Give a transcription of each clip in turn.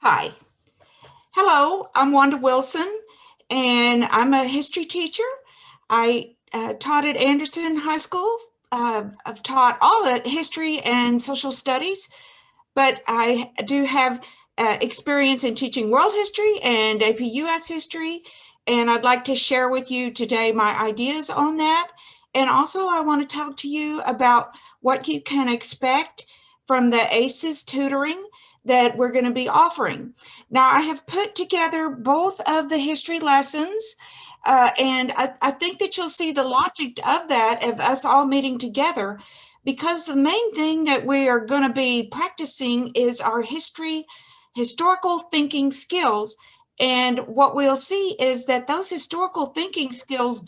Hi. Hello, I'm Wanda Wilson, and I'm a history teacher. I taught at Anderson High School. I've taught all the history and social studies, but I do have experience in teaching world history and APUS history, and I'd like to share with you today my ideas on that. And also, I want to talk to you about what you can expect from the ACES tutoring that we're going to be offering. Now, I have put together both of the history lessons, and I think that you'll see the logic of that, of us all meeting together, because the main thing that we are going to be practicing is our historical thinking skills. And what we'll see is that those historical thinking skills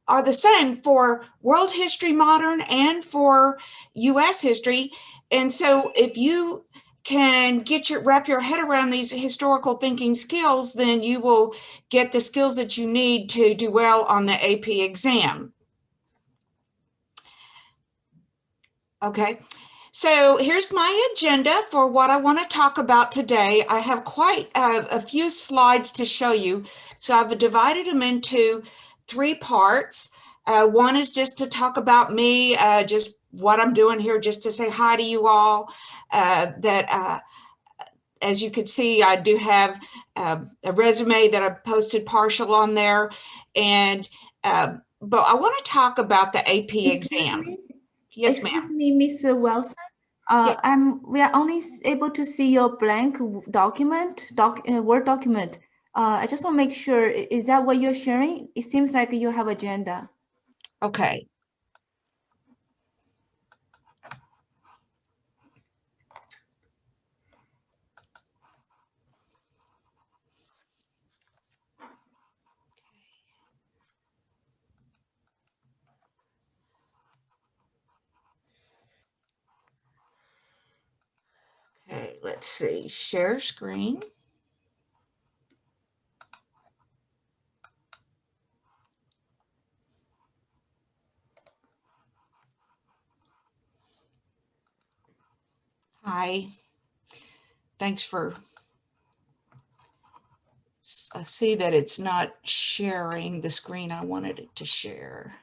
are the same for world history modern and for US history. And so if you can wrap your head around these historical thinking skills, then you will get the skills that you need to do well on the AP exam. Okay, so here's my agenda for what I want to talk about today. I have quite a few slides to show you. So I've divided them into three parts. One is just to talk about me, just what I'm doing here, just to say hi to you all. As you can see, I do have a resume that I posted partial on there. And but I want to talk about the AP exam. Yes, ma'am. Excuse me, Mr. Wilson. Yes. We are only able to see your blank document, Word document. I just want to make sure, is that what you're sharing? It seems like you have agenda. Okay. Okay, let's see, share screen. Hi, thanks for, I see that it's not sharing the screen I wanted it to share.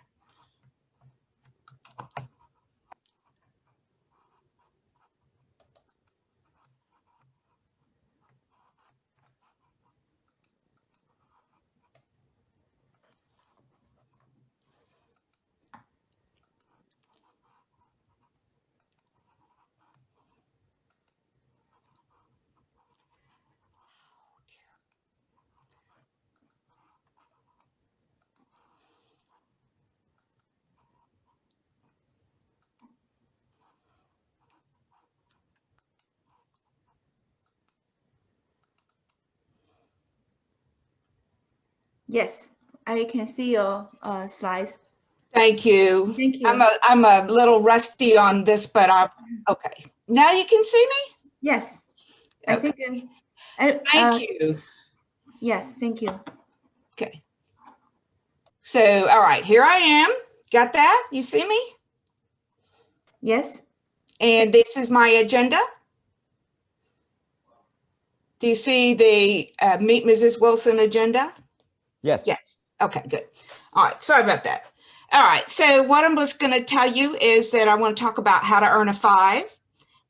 Yes, I can see your slides. Thank you. Thank you. I'm a little rusty on this, but okay. Now you can see me? Yes, I think. Thank you. Yes, thank you. Okay. So, all right, here I am. Got that? You see me? Yes. And this is my agenda. Do you see the Meet Mrs. Wilson agenda? Yes. Yes. Okay, good. All right, sorry about that. All right, so what I'm just going to tell you is that I want to talk about how to earn a 5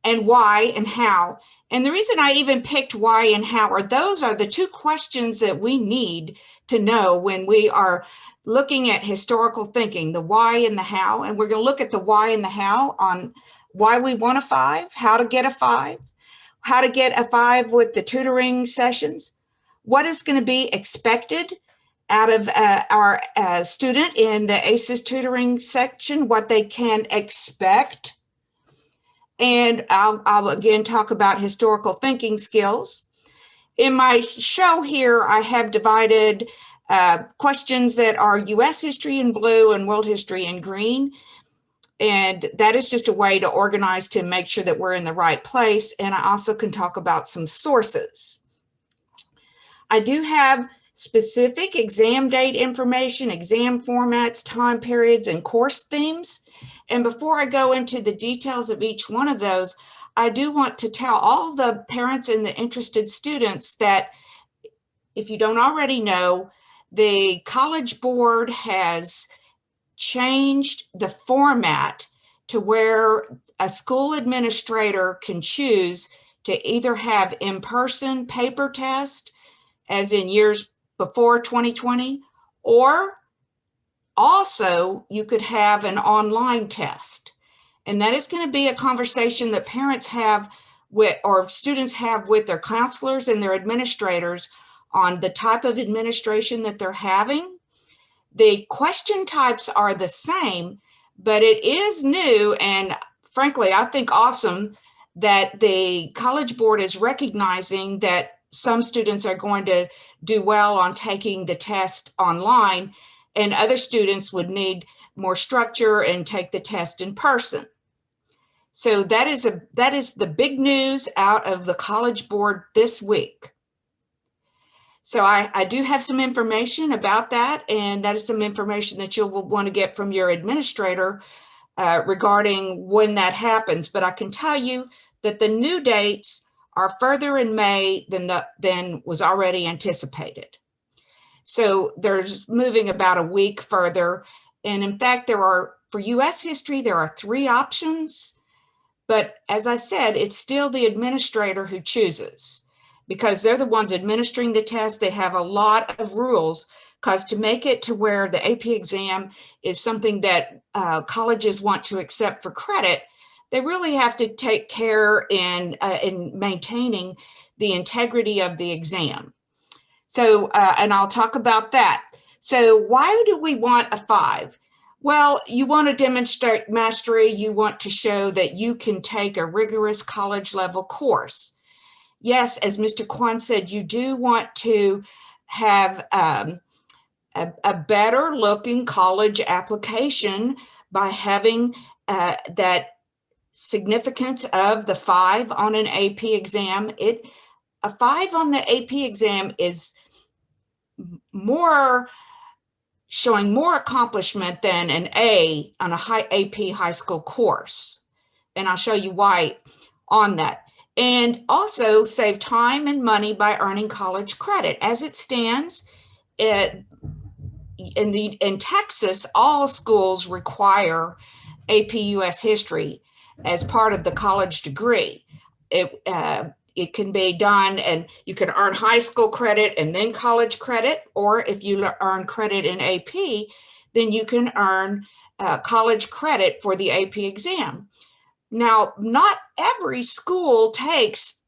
and why and how. And the reason I even picked why and how are those are the two questions that we need to know when we are looking at historical thinking, the why and the how. And we're going to look at the why and the how on why we want a 5, how to get a 5, how to get a 5 with the tutoring sessions, what is going to be expected out of our student in the ACES tutoring section, what they can expect. And I'll again talk about historical thinking skills. In my show here, I have divided questions that are US history in blue and world history in green. And that is just a way to organize to make sure that we're in the right place. And I also can talk about some sources. I do have specific exam date information, exam formats, time periods, and course themes. And before I go into the details of each one of those, I do want to tell all the parents and the interested students that if you don't already know, the College Board has changed the format to where a school administrator can choose to either have in-person paper test, as in years before 2020, or also you could have an online test. And that is going to be a conversation that parents have with, or students have with their counselors and their administrators on the type of administration that they're having. The question types are the same, but it is new and frankly, I think awesome that the College Board is recognizing that some students are going to do well on taking the test online and other students would need more structure and take the test in person. So that is the big news out of the College Board this week. So I do have some information about that, and that is some information that you'll want to get from your administrator regarding when that happens. But I can tell you that the new dates are further in May than was already anticipated. So there's moving about a week further. And in fact, for US history, there are 3 options. But as I said, it's still the administrator who chooses because they're the ones administering the test. They have a lot of rules because to make it to where the AP exam is something that colleges want to accept for credit, they really have to take care in maintaining the integrity of the exam. So, and I'll talk about that. So why do we want a 5? Well, you want to demonstrate mastery. You want to show that you can take a rigorous college level course. Yes, as Mr. Kwan said, you do want to have a better looking college application by having that significance of the 5 on an AP exam. A 5 on the AP exam is showing more accomplishment than an A on a high AP high school course. And I'll show you why on that. And also save time and money by earning college credit. As it stands, in Texas, all schools require AP US history as part of the college degree. It can be done and you can earn high school credit and then college credit, or if you earn credit in AP, then you can earn college credit for the AP exam. Now, not every school takes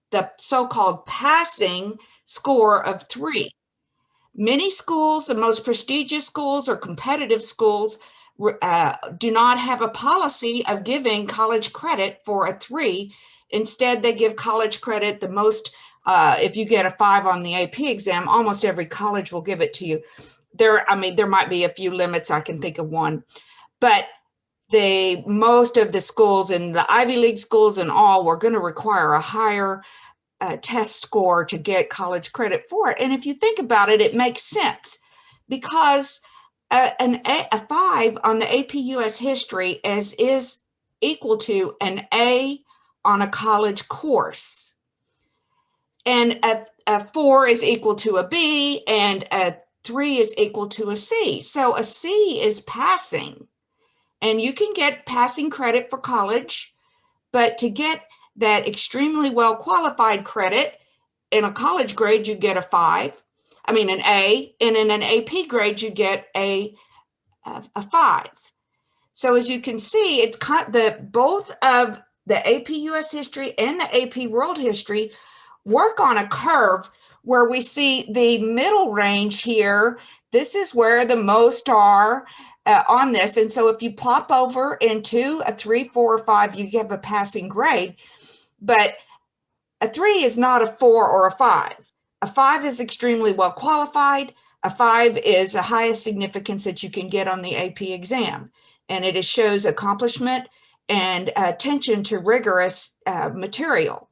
the so-called passing score of 3. Many schools, the most prestigious schools or competitive schools, do not have a policy of giving college credit for a 3. Instead, they give college credit the most, if you get a 5 on the AP exam, almost every college will give it to you. There might be a few limits. I can think of one, but most of the schools and the Ivy League schools and all were going to require a higher test score to get college credit for it. And if you think about it, it makes sense because a 5 on the AP US history is equal to an A on a college course. And a 4 is equal to a B and a 3 is equal to a C. So a C is passing. And you can get passing credit for college, but to get that extremely well qualified credit in a college grade, you get an A, and in an AP grade, you get a 5. So as you can see, it's both of the AP US history and the AP world history work on a curve where we see the middle range here. This is where the most are on this. And so if you plop over into a 3, 4, or 5, you get a passing grade. But a 3 is not a 4 or a 5. A 5 is extremely well qualified. A 5 is the highest significance that you can get on the AP exam. And it shows accomplishment and attention to rigorous material.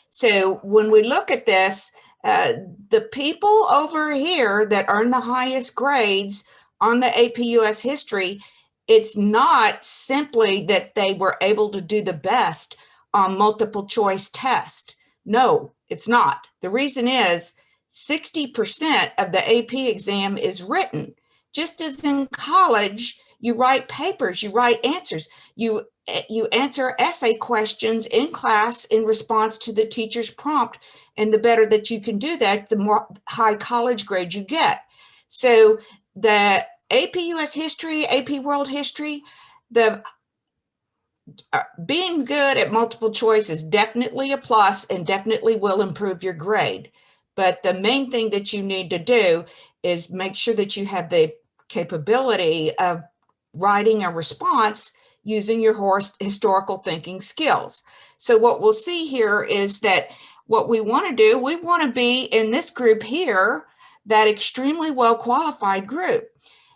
So when we look at this, The people over here that earn the highest grades on the APUS history, it's not simply that they were able to do the best on multiple choice test. No, it's not. The reason is 60% of the AP exam is written. Just as in college, you write papers, you write answers, you answer essay questions in class in response to the teacher's prompt. And the better that you can do that, the more high college grade you get. So the AP US history, AP world history, the being good at multiple choice is definitely a plus and definitely will improve your grade. But the main thing that you need to do is make sure that you have the capability of writing a response using your historical thinking skills. So what we'll see here is that what we want to do, we want to be in this group here, that extremely well qualified group.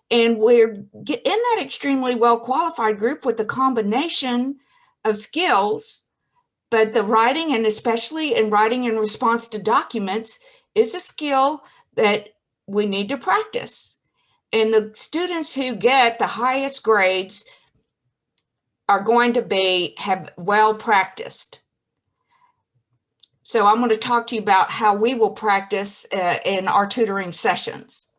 And we're in that extremely well qualified group with the combination of skills, but the writing, and especially in writing in response to documents, is a skill that we need to practice. And the students who get the highest grades are going to have well practiced. So I'm going to talk to you about how we will practice in our tutoring sessions.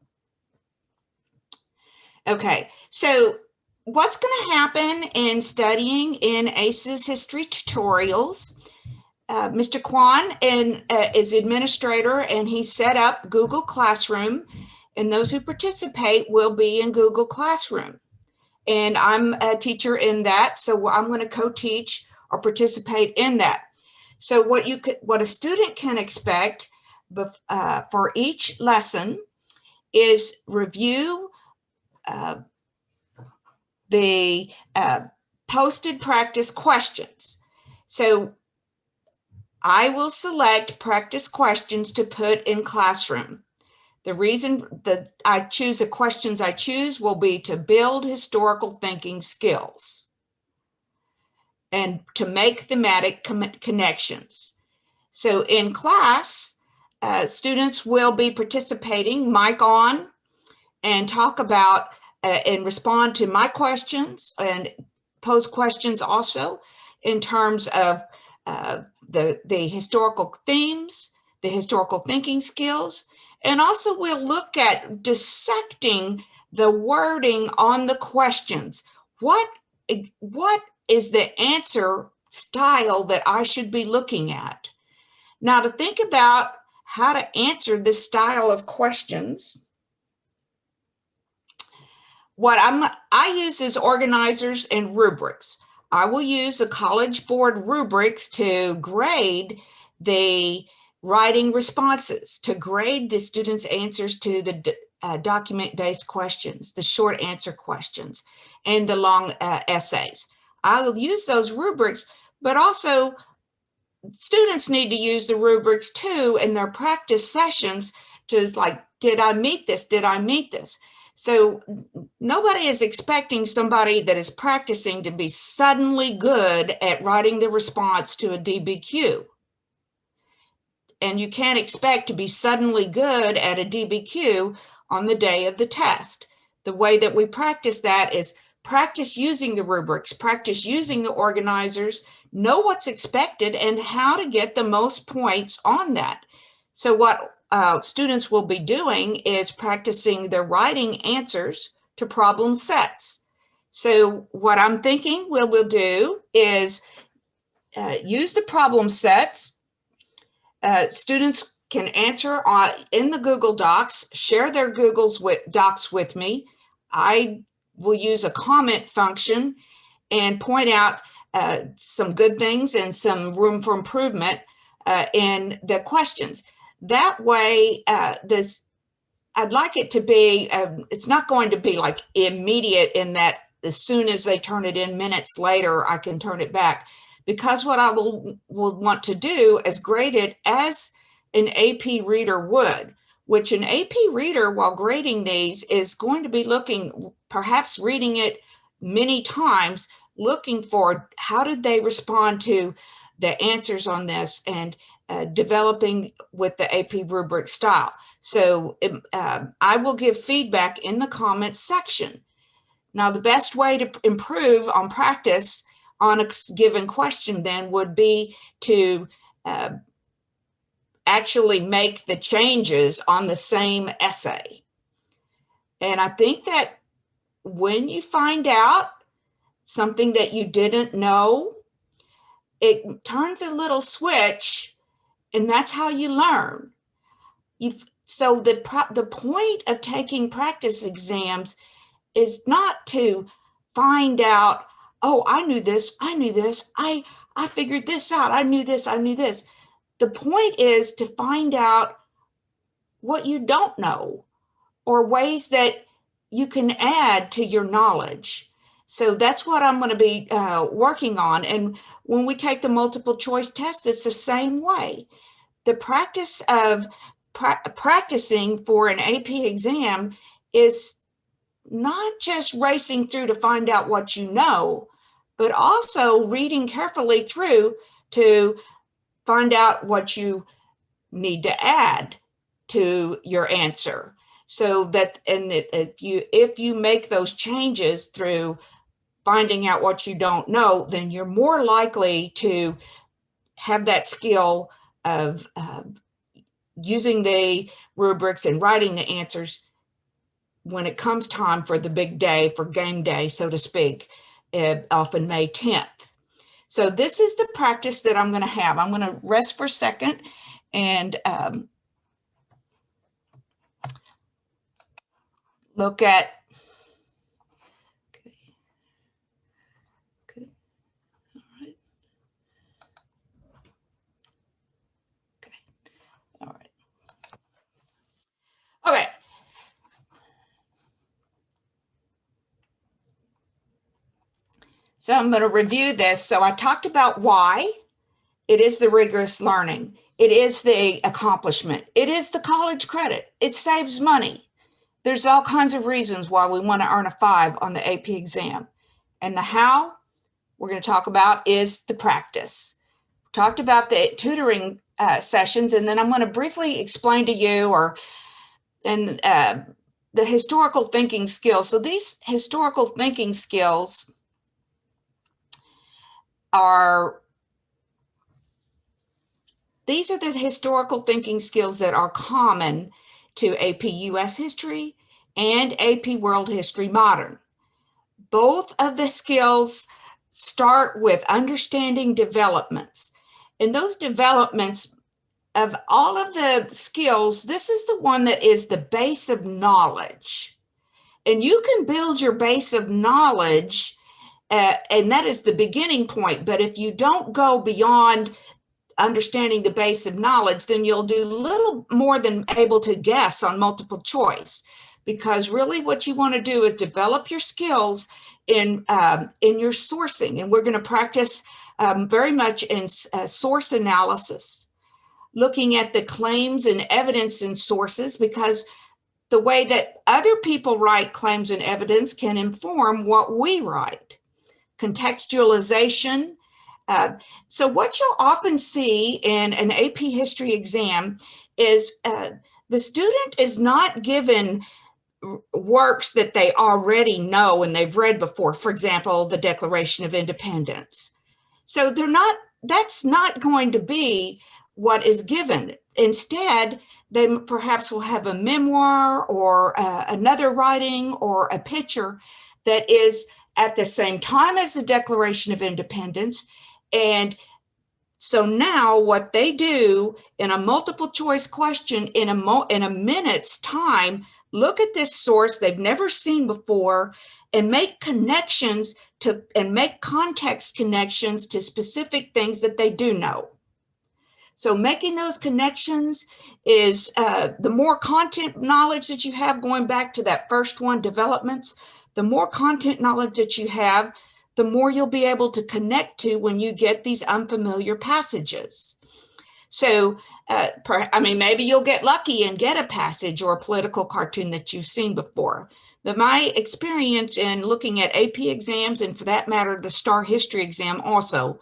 Okay, so what's going to happen in studying in ACES history tutorials? Mr. Kwan is administrator, and he set up Google Classroom, and those who participate will be in Google Classroom. And I'm a teacher in that, so I'm going to co-teach or participate in that. So what a student can expect for each lesson is review the posted practice questions. So I will select practice questions to put in classroom. The reason that I choose the questions I choose will be to build historical thinking skills and to make thematic connections. So in class, students will be participating, mic on, and talk about and respond to my questions and pose questions also in terms of the historical themes, the historical thinking skills, and also we'll look at dissecting the wording on the questions. What is the answer style that I should be looking at? Now, to think about how to answer this style of questions, what I use is organizers and rubrics. I will use the College Board rubrics to grade the writing responses, to grade the students' answers to the document-based questions, the short answer questions, and the long essays. I'll use those rubrics, but also students need to use the rubrics too in their practice sessions to like, did I meet this? Did I meet this? So nobody is expecting somebody that is practicing to be suddenly good at writing the response to a DBQ. And you can't expect to be suddenly good at a DBQ on the day of the test. The way that we practice that is practice using the rubrics, practice using the organizers, know what's expected and how to get the most points on that. So what students will be doing is practicing their writing answers to problem sets. So what I'm thinking we'll do is use the problem sets. Students can answer in the Google Docs, share their Google Docs with me. I will use a comment function and point out some good things and some room for improvement in the questions. That way, I'd like it to be, it's not going to be like immediate in that as soon as they turn it in minutes later, I can turn it back. Because what I will want to do is grade it as an AP reader would, which an AP reader while grading these is going to be looking, perhaps reading it many times, looking for how did they respond to the answers on this and developing with the AP rubric style. So I will give feedback in the comments section. Now, the best way to improve on practice on a given question then would be to actually make the changes on the same essay. And I think that when you find out something that you didn't know, it turns a little switch, and that's how you learn. So the point of taking practice exams is not to find out, oh, I knew this, I figured this out, I knew this. The point is to find out what you don't know or ways that you can add to your knowledge. So that's what I'm going to be working on. And when we take the multiple choice test, it's the same way. The practice of practicing for an AP exam is not just racing through to find out what you know, but also reading carefully through to find out what you need to add to your answer. So that, and if you make those changes through finding out what you don't know, then you're more likely to have that skill of using the rubrics and writing the answers when it comes time for the big day, for game day, so to speak, often May 10th. So this is the practice that I'm going to have. I'm going to rest for a second and look at, okay. All right. Okay. So I'm going to review this. So I talked about why. It is the rigorous learning. It is the accomplishment. It is the college credit. It saves money. There's all kinds of reasons why we want to earn a 5 on the AP exam. And the how we're going to talk about is the practice. Talked about the tutoring sessions, and then I'm going to briefly explain to you the historical thinking skills. So these historical thinking skills these are the historical thinking skills that are common to AP US History and AP World History Modern. Both of the skills start with understanding developments. And those developments of all of the skills, this is the one that is the base of knowledge. And you can build your base of knowledge, and that is the beginning point. But if you don't go beyond understanding the base of knowledge, then you'll do little more than able to guess on multiple choice, because really what you want to do is develop your skills in your sourcing. And we're going to practice very much in source analysis, looking at the claims and evidence in sources, because the way that other people write claims and evidence can inform what we write. Contextualization. So what you'll often see in an AP history exam is the student is not given works that they already know and they've read before. For example, the Declaration of Independence. So that's not going to be what is given. Instead, they perhaps will have a memoir or another writing or a picture that is at the same time as the Declaration of Independence. And so now what they do in a multiple choice question in a minute's time, look at this source they've never seen before and make connections and make context connections to specific things that they do know. So making those connections is the more content knowledge that you have, going back to that first one, developments, the more content knowledge that you have, the more you'll be able to connect to when you get these unfamiliar passages. So, maybe you'll get lucky and get a passage or a political cartoon that you've seen before. But my experience in looking at AP exams, and for that matter, the STAR History exam also,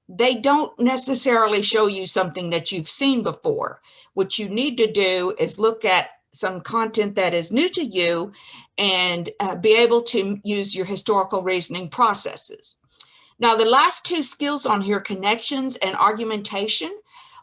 they don't necessarily show you something that you've seen before. What you need to do is look at some content that is new to you and be able to use your historical reasoning processes. Now, the last two skills on here, connections and argumentation,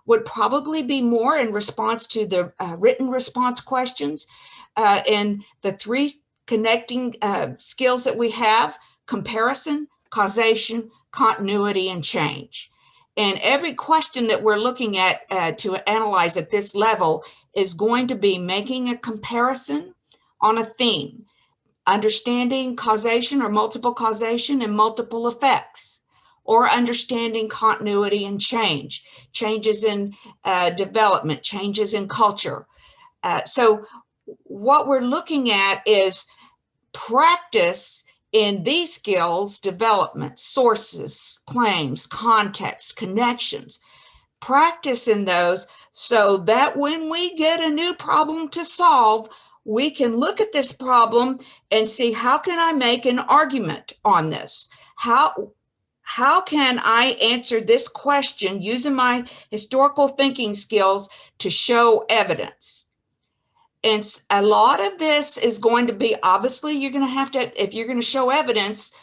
would probably be more in response to the written response questions. And the three connecting skills that we have: comparison, causation, continuity, and change. And every question that we're looking at to analyze at this level is going to be making a comparison on a theme, understanding causation or multiple causation and multiple effects, or understanding continuity and change, changes in development, changes in culture. So what we're looking at is practice in these skills: development, sources, claims, context, connections. Practice in those so that when we get a new problem to solve, we can look at this problem and see, how can I make an argument on this? How can I answer this question using my historical thinking skills to show evidence? And a lot of this is going to be, obviously, you're going to have to, if you're going to show evidence,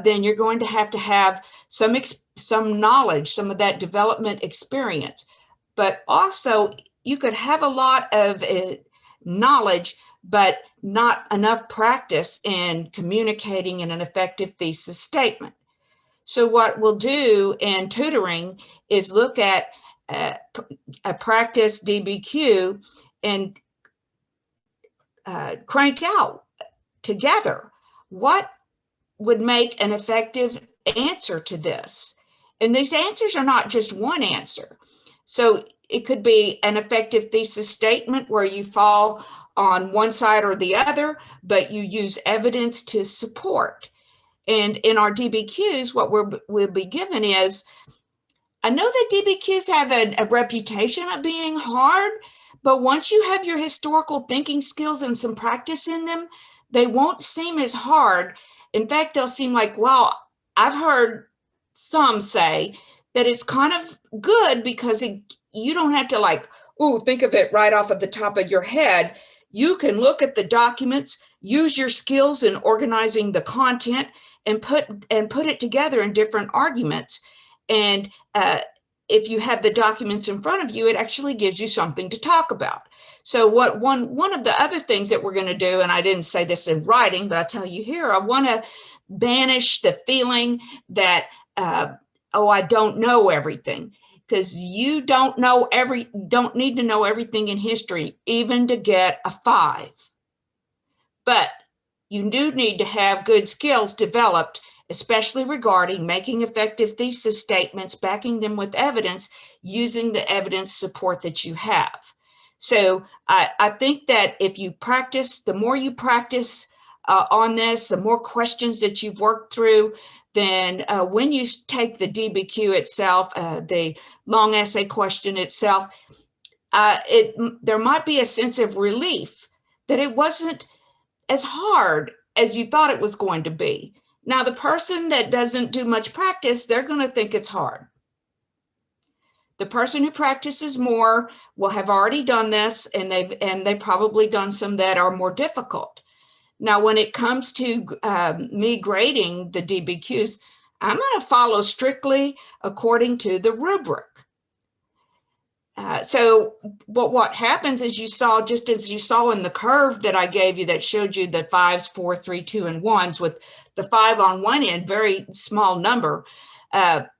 then you're going to have some knowledge, some of that development experience. But also, you could have a lot of knowledge, but not enough practice in communicating in an effective thesis statement. So what we'll do in tutoring is look at a practice DBQ and crank out together what would make an effective answer to this. And these answers are not just one answer. So it could be an effective thesis statement where you fall on one side or the other, but you use evidence to support. And in our DBQs, what we'll be given is, I know that DBQs have a reputation of being hard, but once you have your historical thinking skills and some practice in them, they won't seem as hard. In fact, they'll seem like, well, I've heard some say that it's kind of good because you don't have to think of it right off of the top of your head. You can look at the documents, use your skills in organizing the content, and put it together in different arguments. And if you have the documents in front of you, it actually gives you something to talk about. So one of the other things that we're going to do, and I didn't say this in writing, but I'll tell you here, I want to banish the feeling that, I don't know everything, because you don't need to know everything in history, even to get a 5. But you do need to have good skills developed, especially regarding making effective thesis statements, backing them with evidence, using the evidence support that you have. So I think that if you practice, the more you practice on this, the more questions that you've worked through, then when you take the DBQ itself, the long essay question itself, there might be a sense of relief that it wasn't as hard as you thought it was going to be. Now, the person that doesn't do much practice, they're going to think it's hard. The person who practices more will have already done this, and they've probably done some that are more difficult. Now, when it comes to me grading the DBQs, I'm going to follow strictly according to the rubric. So what happens is, just as you saw in the curve that I gave you that showed you the 5s, 4, 3, 2, and 1s, with the 5 on one end, very small number.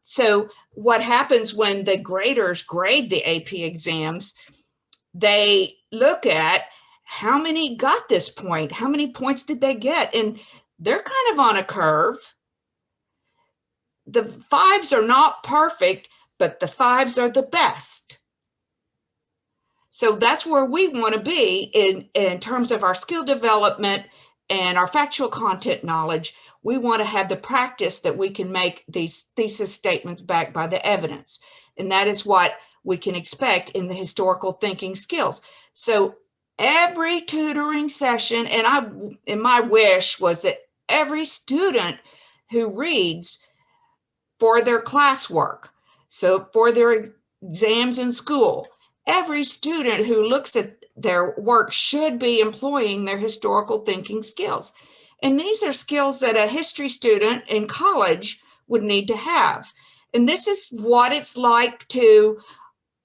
So what happens when the graders grade the AP exams, they look at how many got this point, how many points did they get? And they're kind of on a curve. The 5s are not perfect, but the 5s are the best. So that's where we want to be in terms of our skill development and our factual content knowledge. We want to have the practice that we can make these thesis statements backed by the evidence. And that is what we can expect in the historical thinking skills. So every tutoring session, and my wish was that every student who reads for their classwork, so for their exams in school. Every student who looks at their work should be employing their historical thinking skills. And these are skills that a history student in college would need to have. And this is what it's like to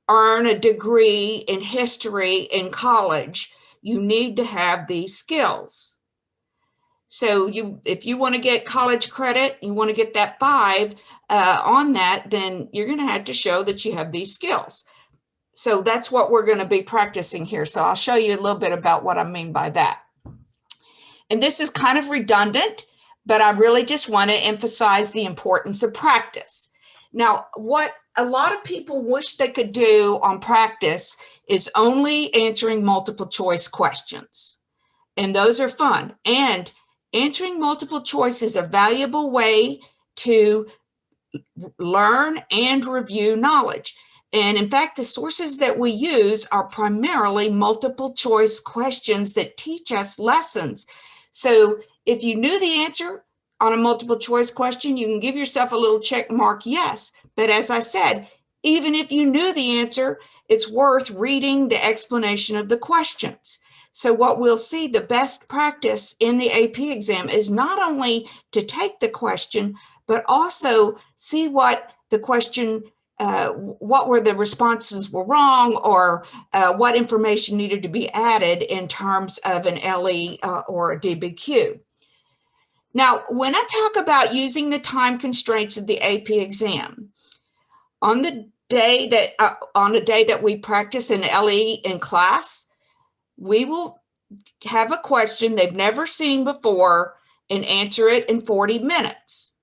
earn a degree in history in college. You need to have these skills. So if you want to get college credit, you want to get that 5 on that, then you're going to have to show that you have these skills. So that's what we're going to be practicing here. So I'll show you a little bit about what I mean by that. And this is kind of redundant, but I really just want to emphasize the importance of practice. Now, what a lot of people wish they could do on practice is only answering multiple choice questions. And those are fun. And answering multiple choice is a valuable way to learn and review knowledge. And in fact, the sources that we use are primarily multiple choice questions that teach us lessons. So if you knew the answer on a multiple choice question, you can give yourself a little check mark, yes. But as I said, even if you knew the answer, it's worth reading the explanation of the questions. So what we'll see, the best practice in the AP exam is not only to take the question, but also see what the question, what were the responses were wrong, or what information needed to be added in terms of an LE or a DBQ. Now, when I talk about using the time constraints of the AP exam, on the day that we practice an LE in class, we will have a question they've never seen before and answer it in 40 minutes.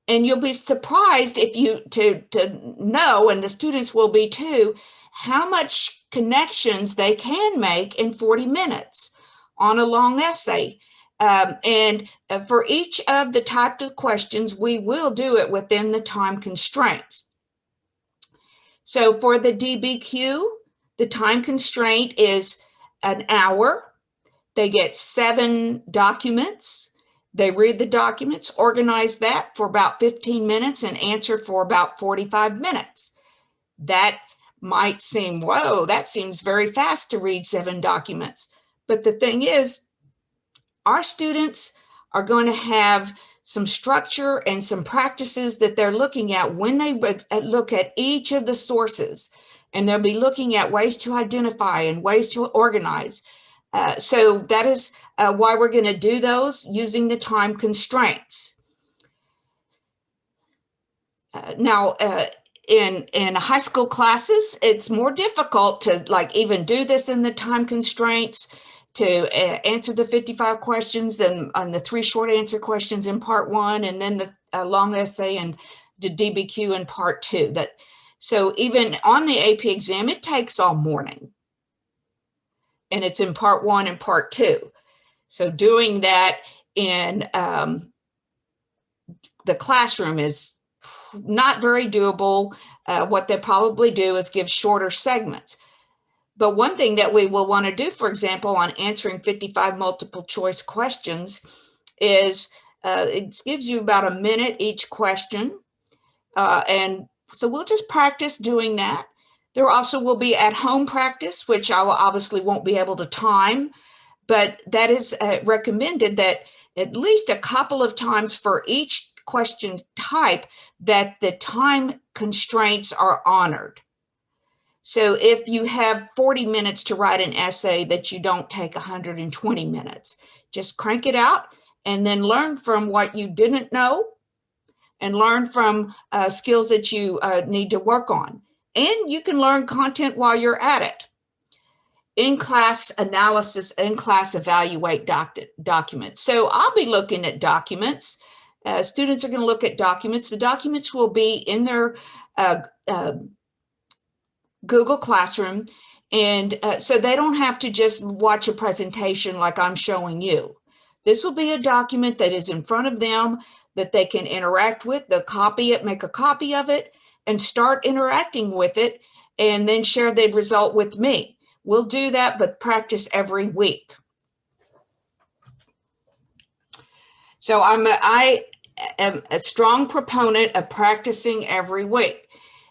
And you'll be surprised if you to know, and the students will be too, how much connections they can make in 40 minutes on a long essay. And for each of the type of questions, we will do it within the time constraints. So for the DBQ, the time constraint is an hour. They get 7 documents. They read the documents, organize that for about 15 minutes, and answer for about 45 minutes. That might seem, whoa, that seems very fast to read 7 documents. But the thing is, our students are going to have some structure and some practices that they're looking at when they look at each of the sources. And they'll be looking at ways to identify and ways to organize. So that is why we're going to do those using the time constraints. Now, in high school classes, it's more difficult to even do this in the time constraints, to answer the 55 questions and on the 3 short answer questions in part 1, and then the long essay and the DBQ in part 2. So even on the AP exam, it takes all morning. And it's in part 1 and part 2. So doing that in the classroom is not very doable. What they probably do is give shorter segments. But one thing that we will want to do, for example, on answering 55 multiple choice questions is it gives you about a minute each question. And so we'll just practice doing that. There also will be at-home practice, which I obviously won't be able to time, but that is recommended that at least a couple of times for each question type that the time constraints are honored. So if you have 40 minutes to write an essay, that you don't take 120 minutes. Just crank it out and then learn from what you didn't know and learn from skills that you need to work on. And you can learn content while you're at it. In-class analysis, in-class evaluate documents. So I'll be looking at documents. Students are going to look at documents. The documents will be in their Google Classroom. And so they don't have to just watch a presentation like I'm showing you. This will be a document that is in front of them that they can interact with. They'll copy it, make a copy of it, and start interacting with it, and then share the result with me. We'll do that, but practice every week. So a strong proponent of practicing every week.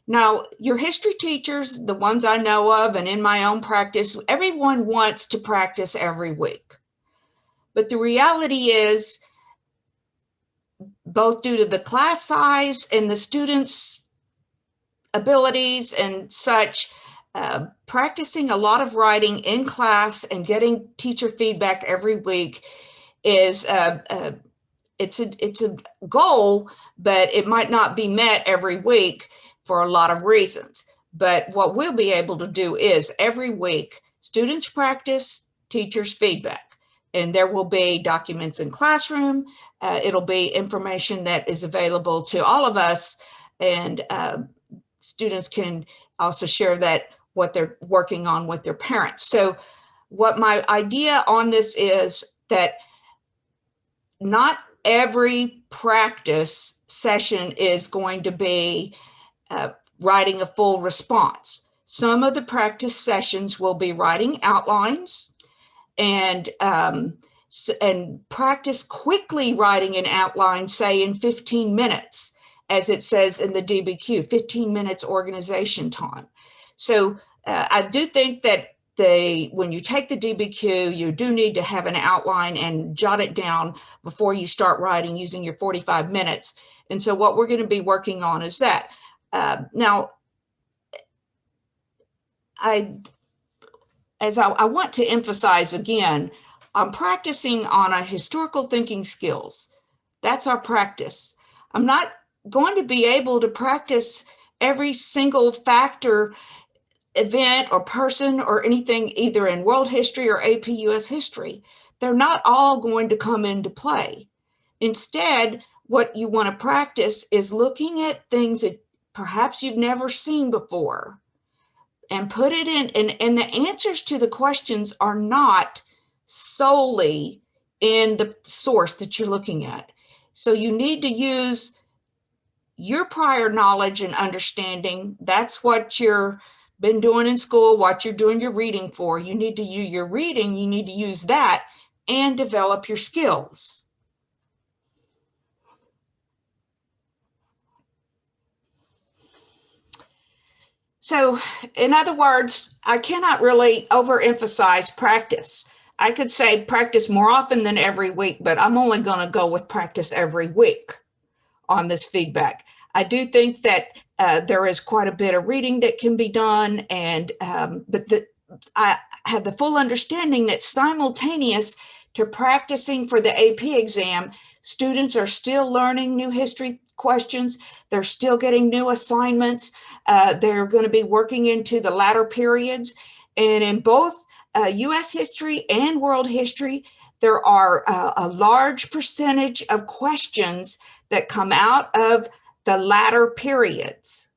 Now, your history teachers, the ones I know of and in my own practice, everyone wants to practice every week. But the reality is, both due to the class size and the students' abilities and such, practicing a lot of writing in class and getting teacher feedback every week is it's a goal, but it might not be met every week for a lot of reasons. But what we'll be able to do is every week, students practice, teachers feedback, and there will be documents in classroom. It'll be information that is available to all of us, and students can also share that what they're working on with their parents. So what my idea on this is that not every practice session is going to be writing a full response. Some of the practice sessions will be writing outlines and practice quickly writing an outline, say in 15 minutes, as it says in the DBQ, 15 minutes organization time. So I do think that when you take the DBQ, you do need to have an outline and jot it down before you start writing using your 45 minutes. And so what we're going to be working on is that. Now, I want to emphasize again, I'm practicing on a historical thinking skills. That's our practice. I'm not going to be able to practice every single factor, event, or person or anything either in world history or AP US history. They're not all going to come into play. Instead, what you want to practice is looking at things that perhaps you've never seen before and put it in, and the answers to the questions are not solely in the source that you're looking at. So you need to use your prior knowledge and understanding. That's what you've been doing in school, what you're doing your reading for. You need to use your reading, you need to use that and develop your skills. So, in other words, I cannot really overemphasize practice. I could say practice more often than every week, but I'm only going to go with practice every week on this feedback. I do think that there is quite a bit of reading that can be done, and I have the full understanding that simultaneous to practicing for the AP exam, students are still learning new history questions. They're still getting new assignments. They're going to be working into the latter periods. And in both US history and world history, there are a large percentage of questions that come out of the latter periods,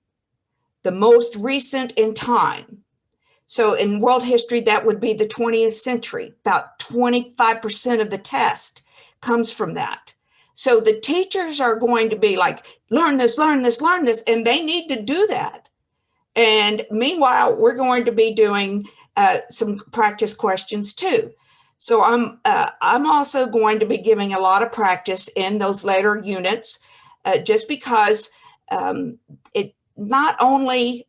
the most recent in time. So in world history, that would be the 20th century. About 25% of the test comes from that. So the teachers are going to be like, learn this, learn this, learn this, and they need to do that. And meanwhile, we're going to be doing some practice questions too. So I'm also going to be giving a lot of practice in those later units, just because it not only,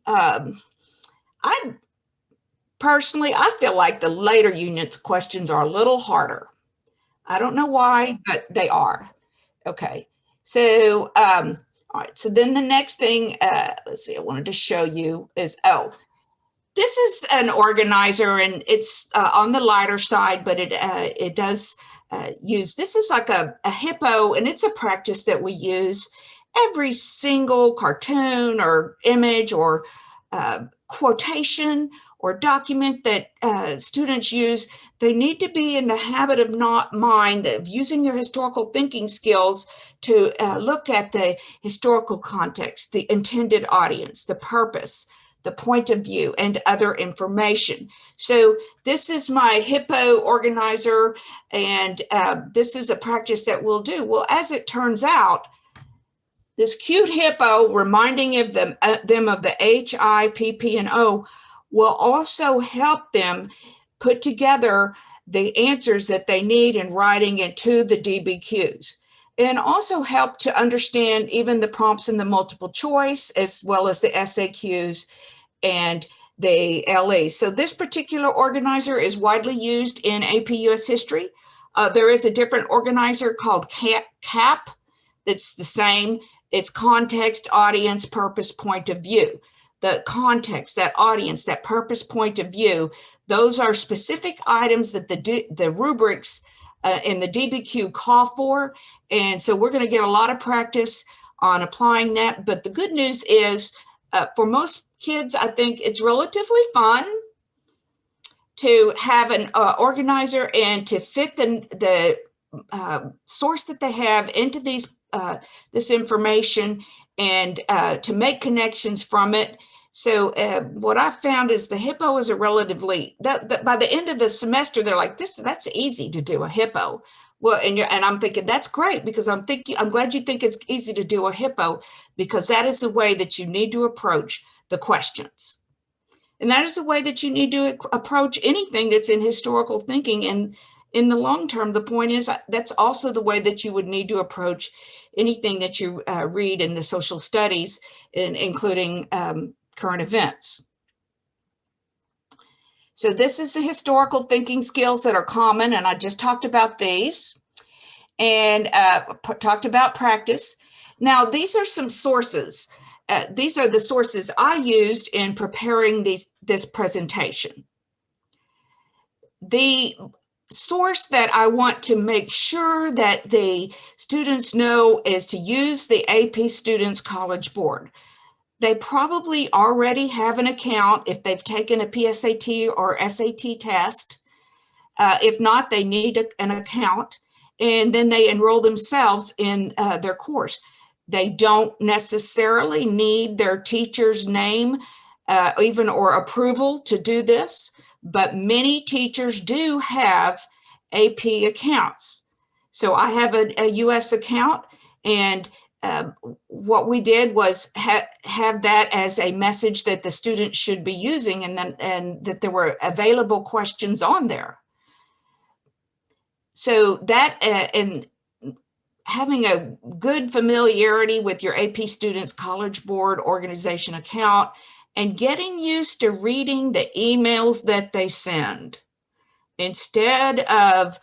Personally, I feel like the later units questions are a little harder. I don't know why, but they are. Okay, so all right. So then the next thing, let's see, I wanted to show you is, this is an organizer, and it's on the lighter side, but it does use. This is like a hippo, and it's a practice that we use. Every single cartoon or image or quotation or document that students use, they need to be in the habit of mind of using their historical thinking skills to look at the historical context, the intended audience, the purpose, the point of view, and other information. So this is my hippo organizer, and this is a practice that we'll do. Well, as it turns out, this cute hippo reminding of them of the H, I, P, P, and O will also help them put together the answers that they need in writing into the DBQs. and also help to understand even the prompts in the multiple choice, as well as the SAQs and the LE. So this particular organizer is widely used in AP US History. There is a different organizer called CAP that's the same. It's context, audience, purpose, point of view. The context, that audience, that purpose, point of view, those are specific items that the rubrics in the DBQ call for. And so we're going to get a lot of practice on applying that. But the good news is for most kids, I think it's relatively fun to have an organizer and to fit the source that they have into this information, and to make connections from it. So what I found is the HIPPO is a relatively, by the end of the semester, they're like, that's easy to do a HIPPO. Well, and I'm thinking that's great, because I'm glad you think it's easy to do a HIPPO, because that is the way that you need to approach the questions. And that is the way that you need to approach anything that's in historical thinking. And in the long term, the point is that's also the way that you would need to approach anything that you read in the social studies, including current events. So this is the historical thinking skills that are common, and I just talked about these, and talked about practice. Now, these are some sources. These are the sources I used in preparing this presentation. The source that I want to make sure that the students know is to use the AP Students College Board. They probably already have an account if they've taken a PSAT or SAT test. If not, they need an account, and then they enroll themselves in their course. They don't necessarily need their teacher's name even or approval to do this, but many teachers do have AP accounts. So I have a US account, and what we did was have that as a message that the students should be using, and that there were available questions on there. So that and having a good familiarity with your AP Students College Board organization account, and getting used to reading the emails that they send. Instead of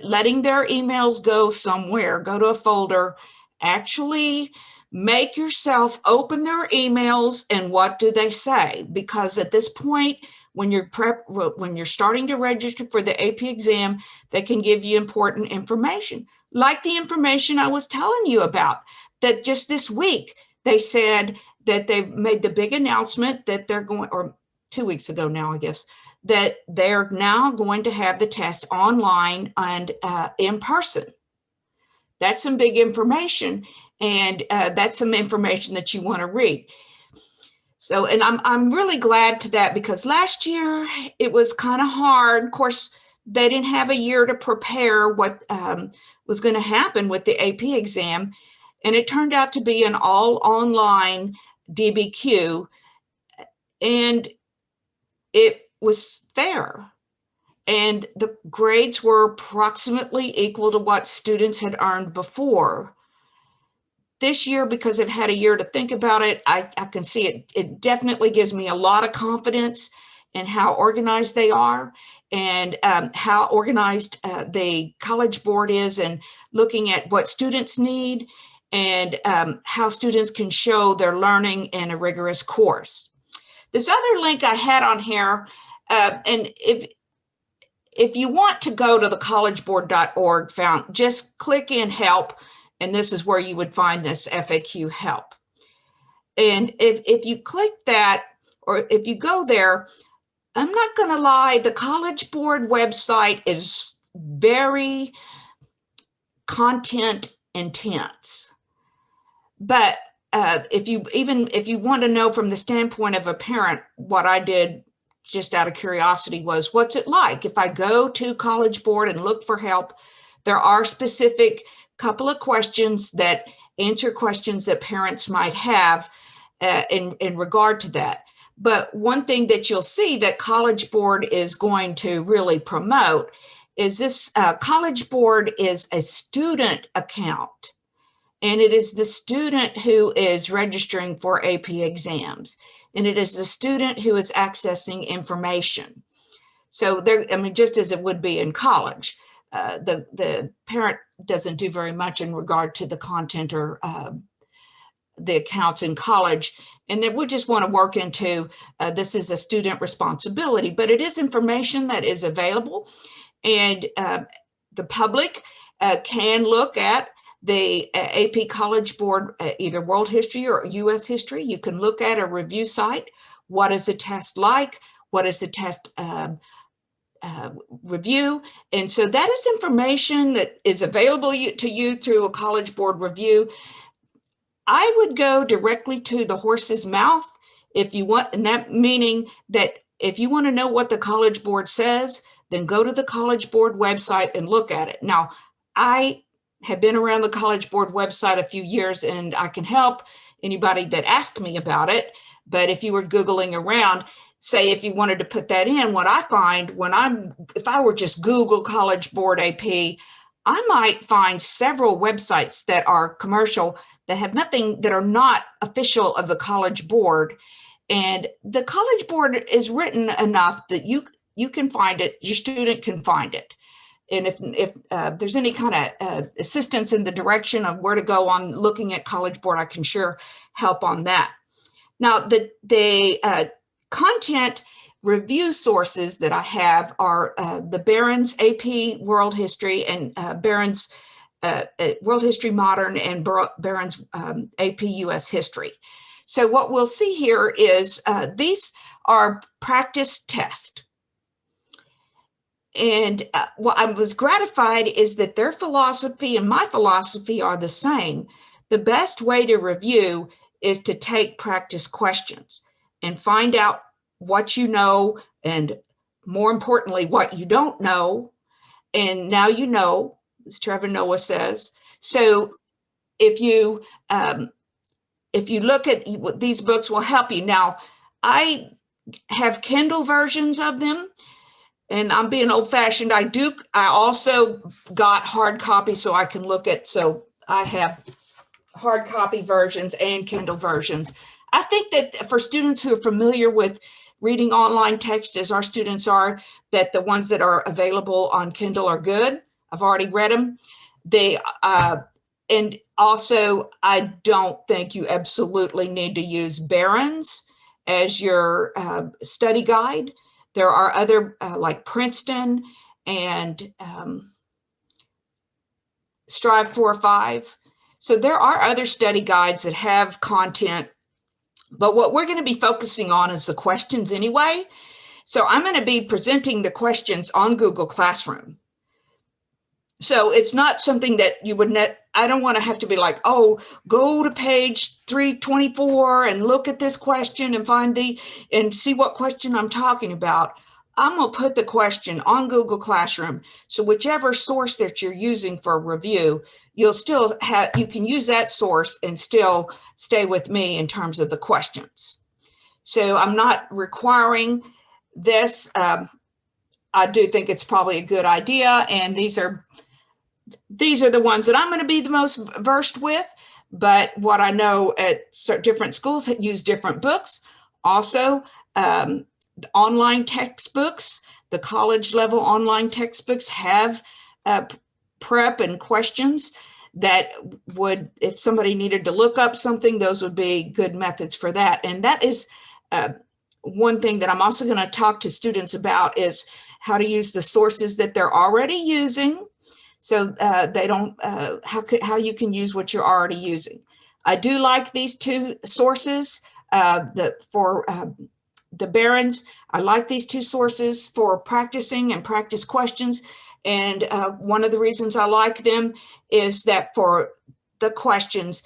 letting their emails go somewhere, go to a folder, actually make yourself open their emails, and what do they say? Because at this point, when you're starting to register for the AP exam, they can give you important information, like the information I was telling you about, that just this week, they said that they've made the big announcement that they're going, or 2 weeks ago now, I guess, that they're now going to have the test online and in person. That's some big information, and that's some information that you want to read. So, and I'm really glad to that, because last year it was kind of hard. Of course, they didn't have a year to prepare what was going to happen with the AP exam, and it turned out to be an all online DBQ, and it was fair. And the grades were approximately equal to what students had earned before. This year, because I've had a year to think about it, I can see it. It definitely gives me a lot of confidence in how organized they are, and how organized the College Board is, and looking at what students need, and how students can show their learning in a rigorous course. This other link I had on here, and if you want to go to the collegeboard.org fount, just click in help, and this is where you would find this FAQ help. And if you click that, or if you go there, I'm not going to lie, the College Board website is very content intense. But if you want to know from the standpoint of a parent, what I did just out of curiosity was, what's it like? If I go to College Board and look for help, there are specific couple of questions that answer questions that parents might have in regard to that. But one thing that you'll see that College Board is going to really promote is this College Board is a student account, and it is the student who is registering for AP exams, and it is the student who is accessing information. So there, I mean, just as it would be in college, the parent doesn't do very much in regard to the content or the accounts in college, and then we just want to work into this is a student responsibility, but it is information that is available, and the public can look at the AP College Board, either World History or US History. You can look at a review site. What is the test like? What is the test review? And so that is information that is available to you through a College Board review. I would go directly to the horse's mouth if you want, and that meaning that if you want to know what the College Board says, then go to the College Board website and look at it. Now, I have been around the College Board website a few years, and I can help anybody that asks me about it. But if you were Googling around, say if you wanted to put that in, what I find if I were just Google College Board AP, I might find several websites that are commercial that have nothing, that are not official of the College Board. And the College Board is written enough that you can find it, your student can find it. And if there's any kind of assistance in the direction of where to go on looking at College Board, I can sure help on that. Now, the content review sources that I have are the Barron's AP World History and Barron's World History Modern and Barron's AP US History. So what we'll see here is these are practice tests. And what I was gratified is that their philosophy and my philosophy are the same. The best way to review is to take practice questions and find out what you know, and more importantly, what you don't know. And now you know, as Trevor Noah says. So if you look at these books, will help you. Now, I have Kindle versions of them, and I'm being old-fashioned. I also got hard copy so I can look at. So I have hard copy versions and Kindle versions. I think that for students who are familiar with reading online text, as our students are, that the ones that are available on Kindle are good. I've already read them. And also, I don't think you absolutely need to use Barron's as your study guide. There are other like Princeton and Strive 4.5. So there are other study guides that have content, but what we're going to be focusing on is the questions anyway. So I'm going to be presenting the questions on Google Classroom. So it's not something that you would I don't want to have to be like, oh, go to page 324 and look at this question and see what question I'm talking about. I'm going to put the question on Google Classroom. So whichever source that you're using for review, you can use that source and still stay with me in terms of the questions. So I'm not requiring this. I do think it's probably a good idea. And these are the ones that I'm going to be the most versed with. But what I know at different schools use different books. Also, online textbooks, the college level online textbooks have prep and questions that would, if somebody needed to look up something, those would be good methods for that. And that is one thing that I'm also going to talk to students about, is how to use the sources that they're already using. So they don't, how you can use what you're already using. I do like these two sources for the Barron's. I like these two sources for practicing and practice questions. And one of the reasons I like them is that for the questions,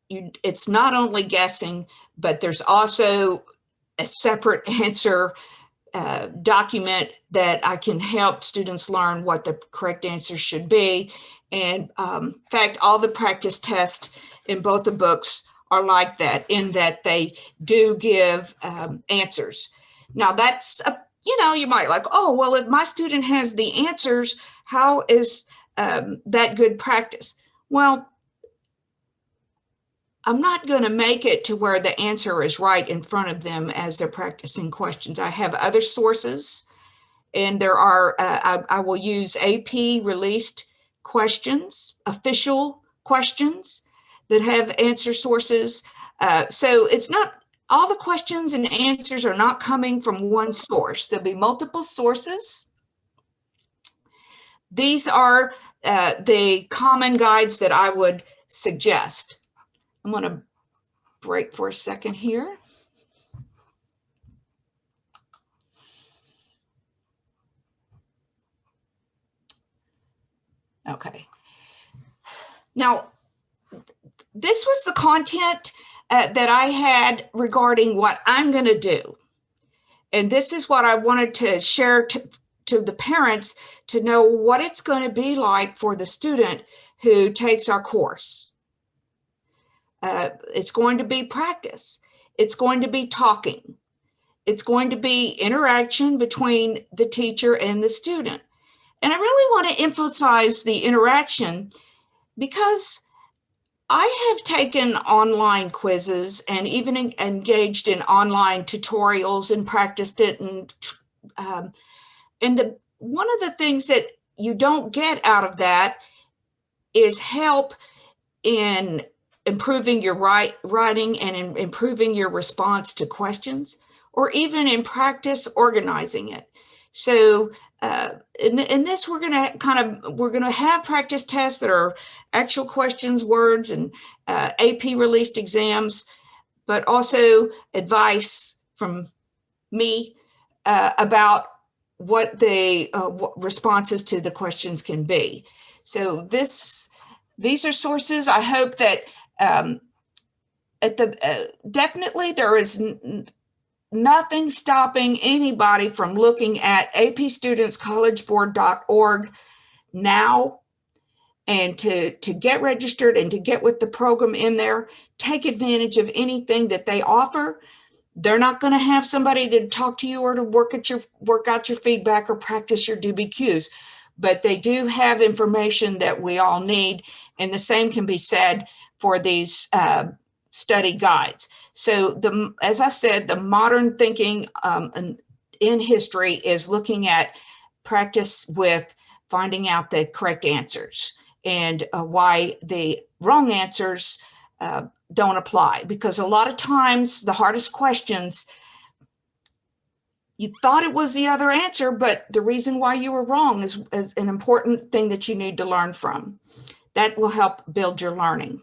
it's not only guessing, but there's also a separate answer document that I can help students learn what the correct answer should be. And in fact, all the practice tests in both the books are like that, in that they do give answers. Now that's you know, you might like, oh, well, if my student has the answers, how is that good practice? Well, I'm not going to make it to where the answer is right in front of them as they're practicing questions. I have other sources, and there are, I will use AP released questions, official questions that have answer sources. So it's not, all the questions and answers are not coming from one source. There'll be multiple sources. These are the common guides that I would suggest. I'm going to break for a second here. Okay. Now, this was the content that I had regarding what I'm going to do. And this is what I wanted to share to the parents to know what it's going to be like for the student who takes our course. It's going to be practice. It's going to be talking. It's going to be interaction between the teacher and the student. And I really want to emphasize the interaction because I have taken online quizzes and even engaged in online tutorials and practiced it. And one of the things that you don't get out of that is help in improving your writing and in improving your response to questions, or even in practice organizing it. So in this, we're going to have practice tests that are actual questions, words, and AP released exams, but also advice from me about what the responses to the questions can be. So these are sources. I hope that definitely there is nothing stopping anybody from looking at apstudentscollegeboard.org now and to get registered and to get with the program in there. Take advantage of anything that they offer. They're not going to have somebody to talk to you or to work out your feedback or practice your DBQs, but they do have information that we all need. And the same can be said for these study guides. So as I said, the modern thinking in history is looking at practice with finding out the correct answers and why the wrong answers don't apply. Because a lot of times the hardest questions, you thought it was the other answer, but the reason why you were wrong is an important thing that you need to learn from. That will help build your learning.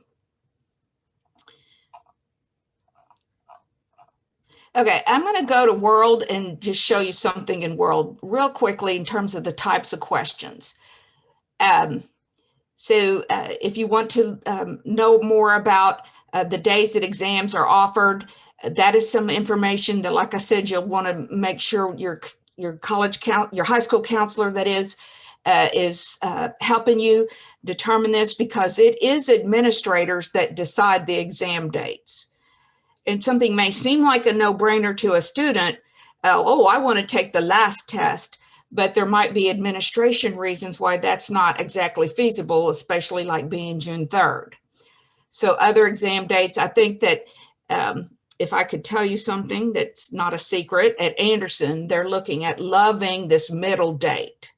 Okay, I'm going to go to World and just show you something in World real quickly in terms of the types of questions. So if you want to know more about the days that exams are offered, that is some information that, like I said, you'll want to make sure your high school counselor, that is helping you determine this, because it is administrators that decide the exam dates. And something may seem like a no-brainer to a student, oh, I want to take the last test, but there might be administration reasons why that's not exactly feasible, especially like being June 3rd. So other exam dates, I think that if I could tell you something that's not a secret, at Anderson, they're looking at loving this middle date,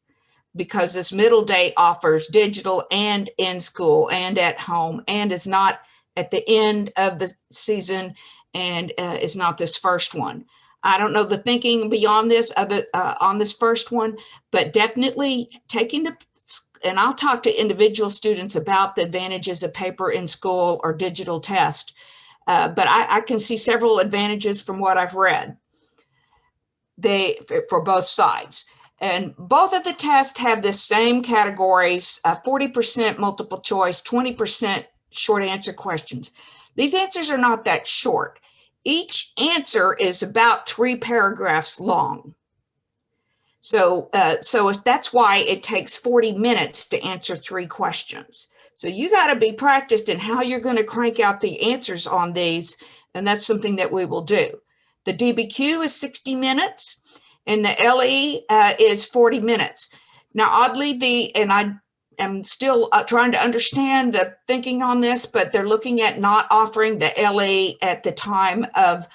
because this middle date offers digital and in school and at home, and is not at the end of the season, and is not this first one. I don't know the thinking beyond this on this first one, but definitely taking and I'll talk to individual students about the advantages of paper in school or digital test, but I can see several advantages from what I've read for both sides. And both of the tests have the same categories, 40% multiple choice, 20% short answer questions. These answers are not that short. Each answer is about 3 paragraphs long. So that's why it takes 40 minutes to answer 3 questions. So you got to be practiced in how you're going to crank out the answers on these, and that's something that we will do. The DBQ is 60 minutes, and the LE is 40 minutes. Now, oddly, and I am still trying to understand the thinking on this, but they're looking at not offering the LE at the time of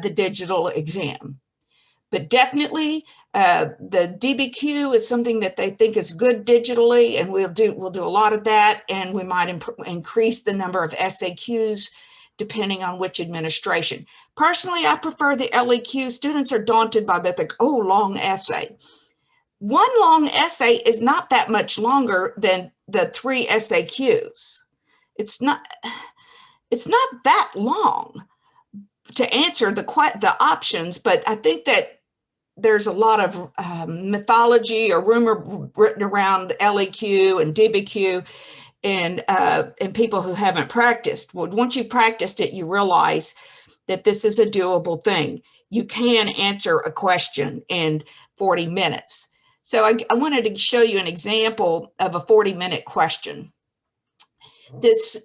the digital exam. But definitely, the DBQ is something that they think is good digitally, and we'll do a lot of that, and we might increase the number of SAQs depending on which administration. Personally, I prefer the LEQ. Students are daunted by that. They think, oh, long essay. One long essay is not that much longer than the 3 SAQs. It's not that long to answer the options, but I think that there's a lot of mythology or rumor written around LEQ and DBQ, and people who haven't practiced. Well, once you practiced it, you realize that this is a doable thing. You can answer a question in 40 minutes. So I wanted to show you an example of a 40-minute question. This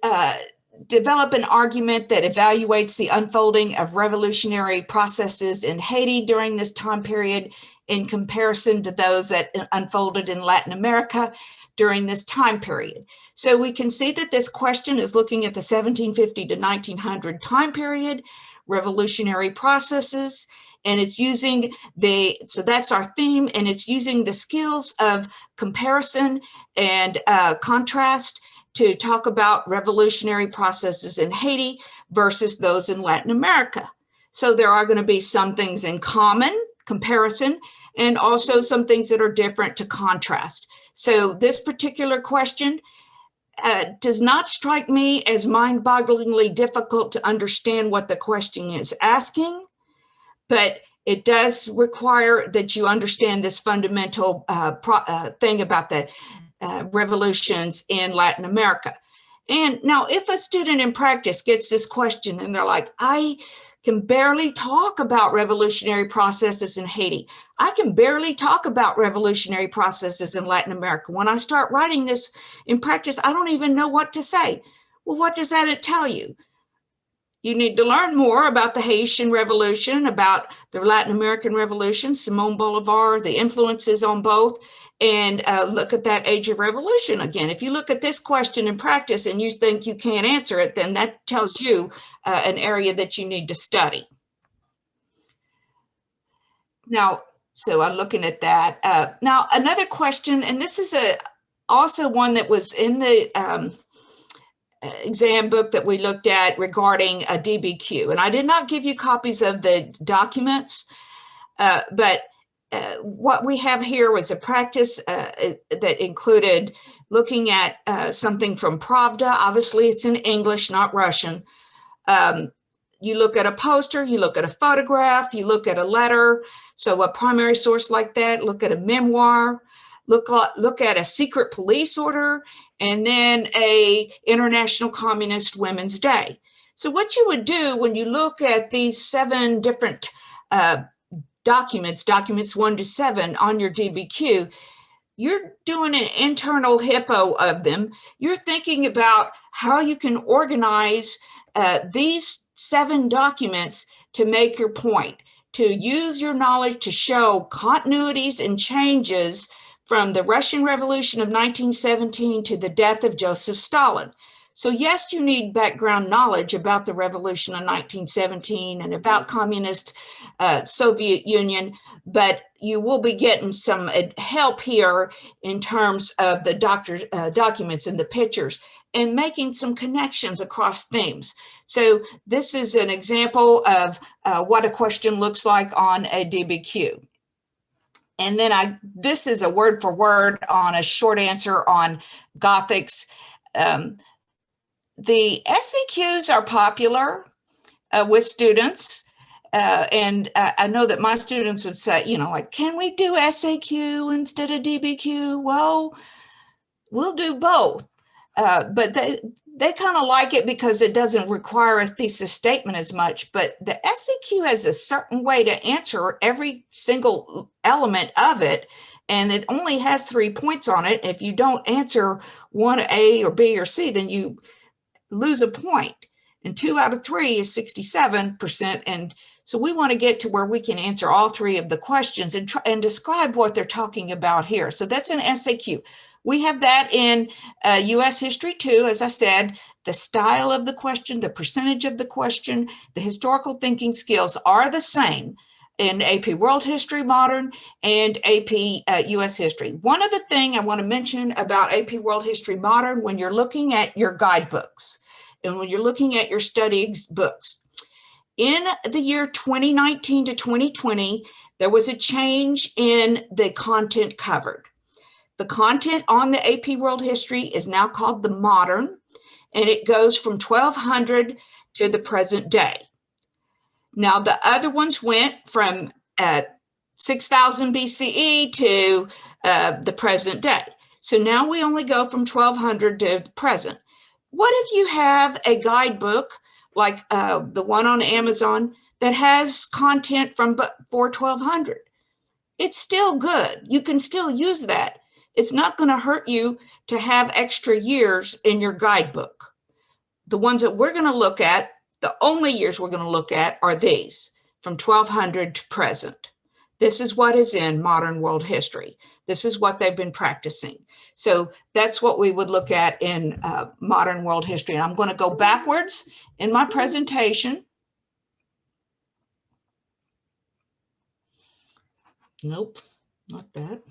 develop an argument that evaluates the unfolding of revolutionary processes in Haiti during this time period in comparison to those that unfolded in Latin America during this time period. So we can see that this question is looking at the 1750 to 1900 time period, revolutionary processes, and it's using so that's our theme, and it's using the skills of comparison and contrast to talk about revolutionary processes in Haiti versus those in Latin America. So there are going to be some things in common, comparison, and also some things that are different to contrast. So this particular question does not strike me as mind-bogglingly difficult to understand what the question is asking, but it does require that you understand this fundamental thing about the revolutions in Latin America. And now if a student in practice gets this question and they're like, I can barely talk about revolutionary processes in Haiti. I can barely talk about revolutionary processes in Latin America. When I start writing this in practice, I don't even know what to say. Well, what does that tell you? You need to learn more about the Haitian Revolution, about the Latin American Revolution, Simón Bolivar, the influences on both, and look at that age of revolution again. If you look at this question in practice and you think you can't answer it, then that tells you an area that you need to study. Now, so I'm looking at that. Now, another question, and this is also one that was in the exam book that we looked at regarding a DBQ. And I did not give you copies of the documents, but what we have here was a practice that included looking at something from Pravda. Obviously, it's in English, not Russian. You look at a poster, you look at a photograph, you look at a letter. So a primary source like that, look at a memoir, look at a secret police order, and then a International Communist Women's Day. So what you would do when you look at these 7 different documents 1 to 7 on your DBQ, you're doing an internal hippo of them. You're thinking about how you can organize these 7 documents to make your point, to use your knowledge to show continuities and changes from the Russian Revolution of 1917 to the death of Joseph Stalin. So yes, you need background knowledge about the revolution of 1917 and about communist Soviet Union, but you will be getting some help here in terms of the documents and the pictures and making some connections across themes. So this is an example of what a question looks like on a DBQ. And then this is a word for word on a short answer on Gothics. The SAQs are popular with students. And I know that my students would say, like, can we do SAQ instead of DBQ? Well, we'll do both. But they kind of like it because it doesn't require a thesis statement as much, but the SAQ has a certain way to answer every single element of it, and it only has 3 points on it. If you don't answer one A or B or C, then you lose a point. and 2 out of 3 is 67%. And so we want to get to where we can answer all 3 of the questions and try and describe what they're talking about here. So that's an SAQ. We have that in US history too. As I said, the style of the question, the percentage of the question, the historical thinking skills are the same in AP World History Modern and AP US History. One other thing I want to mention about AP World History Modern, when you're looking at your guidebooks and when you're looking at your study books, in the year 2019 to 2020, there was a change in the content covered. The content on the AP World History is now called the Modern, and it goes from 1200 to the present day. Now, the other ones went from 6000 BCE to the present day. So now we only go from 1200 to the present. What if you have a guidebook like the one on Amazon that has content from before 1200? It's still good. You can still use that. It's not going to hurt you to have extra years in your guidebook. The ones that we're going to look at, the only years we're going to look at are these, from 1200 to present. This is what is in modern world history. This is what they've been practicing. So that's what we would look at in modern world history. And I'm going to go backwards in my presentation. Nope, not that.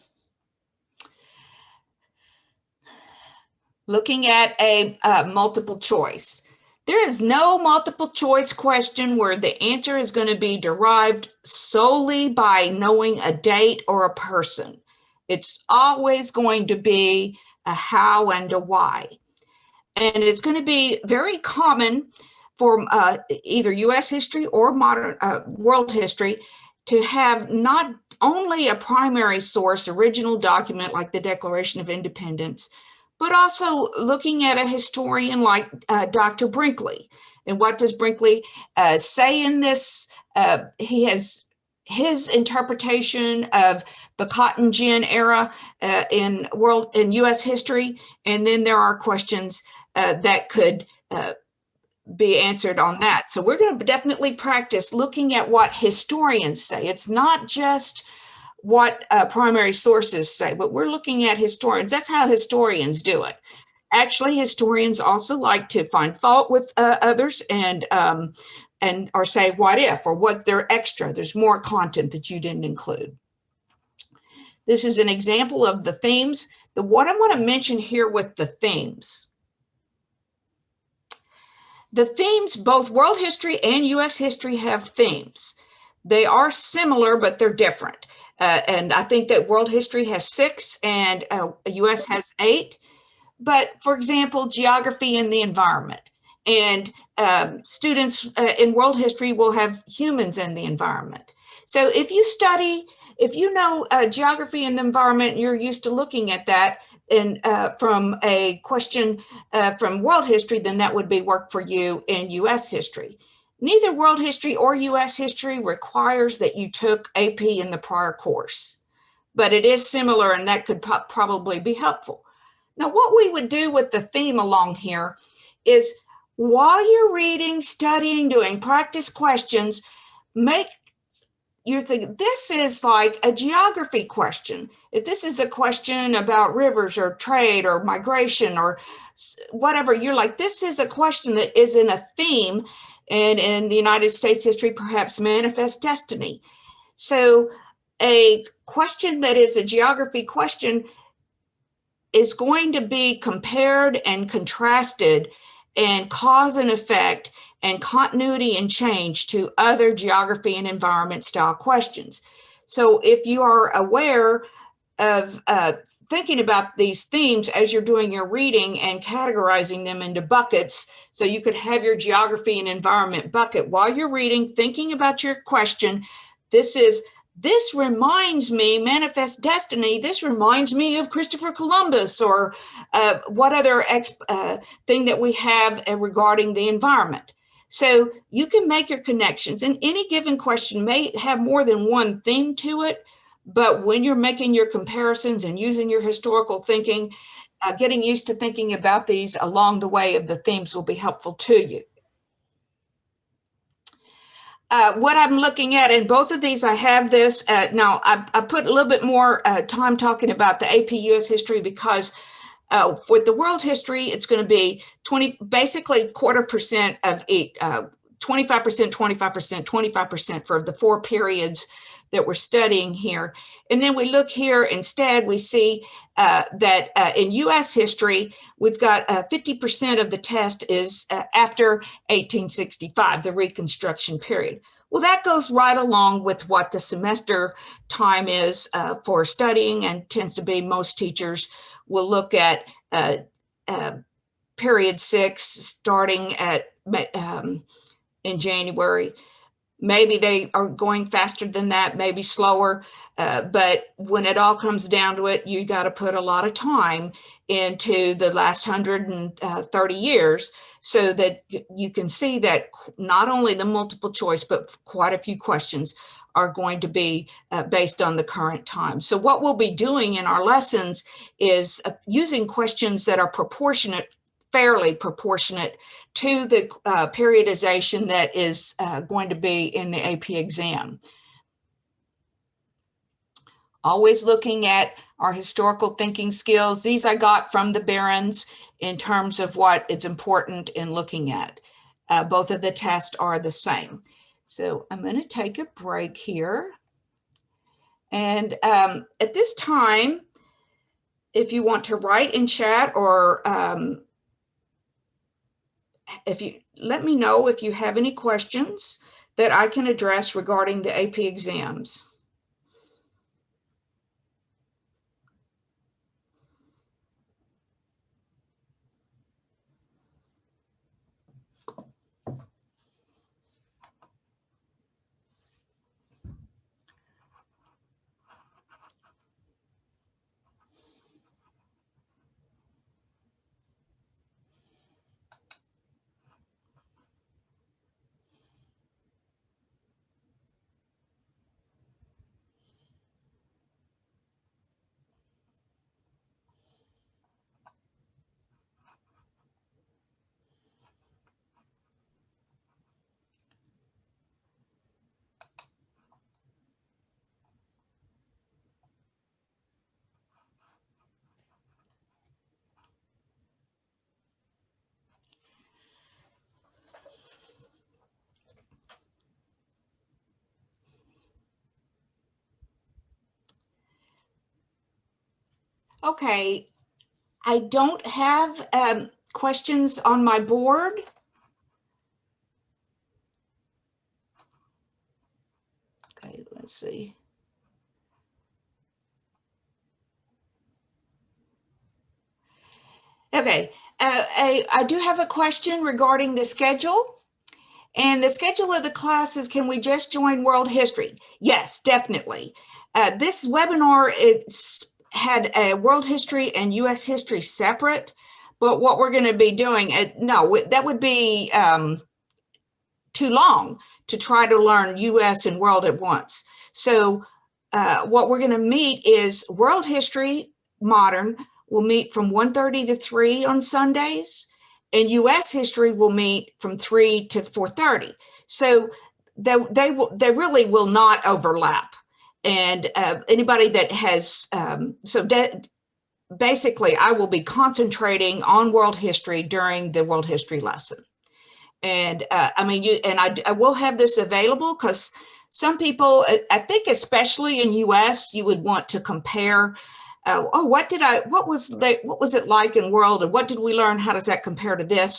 Looking at a multiple choice. There is no multiple choice question where the answer is going to be derived solely by knowing a date or a person. It's always going to be a how and a why. And it's going to be very common for either US history or modern world history to have not only a primary source, original document like the Declaration of Independence, but also looking at a historian like Dr. Brinkley. And what does Brinkley say in this? He has his interpretation of the cotton gin era in US history. And then there are questions that could be answered on that. So we're going to definitely practice looking at what historians say. It's not just what primary sources say, but we're looking at historians. That's how historians do it. Actually, historians also like to find fault with others and or say what if, or what they're extra. There's more content that you didn't include. This is an example of the themes. What I want to mention here with the themes. The themes, both world history and US history have themes. They are similar, but they're different. And I think that world history has 6 and US has 8. But for example, geography and the environment. And students in world history will have humans in the environment. So if you study, if you know geography and the environment, you're used to looking at that and from a question from world history, then that would be work for you in US history. Neither world history or US history requires that you took AP in the prior course, but it is similar and that could probably be helpful. Now, what we would do with the theme along here is while you're reading, studying, doing practice questions, you think this is like a geography question. If this is a question about rivers or trade or migration or whatever, you're like, this is a question that is in a theme. And in the United States history, perhaps manifest destiny. So a question that is a geography question is going to be compared and contrasted and cause and effect and continuity and change to other geography and environment style questions. So if you are aware of thinking about these themes as you're doing your reading and categorizing them into buckets, so you could have your geography and environment bucket while you're reading, thinking about your question. This reminds me, manifest destiny, this reminds me of Christopher Columbus, or what other thing that we have regarding the environment. So you can make your connections, and any given question may have more than one theme to it, but when you're making your comparisons and using your historical thinking, getting used to thinking about these along the way of the themes will be helpful to you. what I'm looking at in both of these, I have this. Now, I put a little bit more time talking about the AP US history because with the world history, it's going to be basically 25% of each, 25%, 25%, 25% for the 4 periods that we're studying here. And then we look here instead, we see that in US history, we've got 50% of the test is after 1865, the Reconstruction period. Well, that goes right along with what the semester time is for studying, and tends to be most teachers will look at period 6 starting at in January. Maybe they are going faster than that, maybe slower, but when it all comes down to it, you got to put a lot of time into the last 130 years so that you can see that not only the multiple choice, but quite a few questions are going to be based on the current time. So what we'll be doing in our lessons is using questions that are fairly proportionate to the periodization that is going to be in the AP exam. Always looking at our historical thinking skills. These I got from the Barrons in terms of what is important in looking at. Both of the tests are the same. So I'm going to take a break here. And at this time, if you want to write in chat, or if you let me know if you have any questions that I can address regarding the AP exams. Okay, I don't have questions on my board. Okay, let's see. Okay, I do have a question regarding the schedule. And the schedule of the class is, can we just join world history? Yes, definitely. This webinar, had a world history and US history separate, but what we're going to be doing, no, that would be too long to try to learn US and world at once. So what we're going to meet is world history, modern, will meet from 1:30 to 3 on Sundays, and US history will meet from 3 to 4:30. So they really will not overlap. And anybody that has, basically I will be concentrating on world history during the world history lesson. And I mean, I will have this available because some people, I think especially in US, you would want to compare, what was it like in world, and what did we learn? How does that compare to this?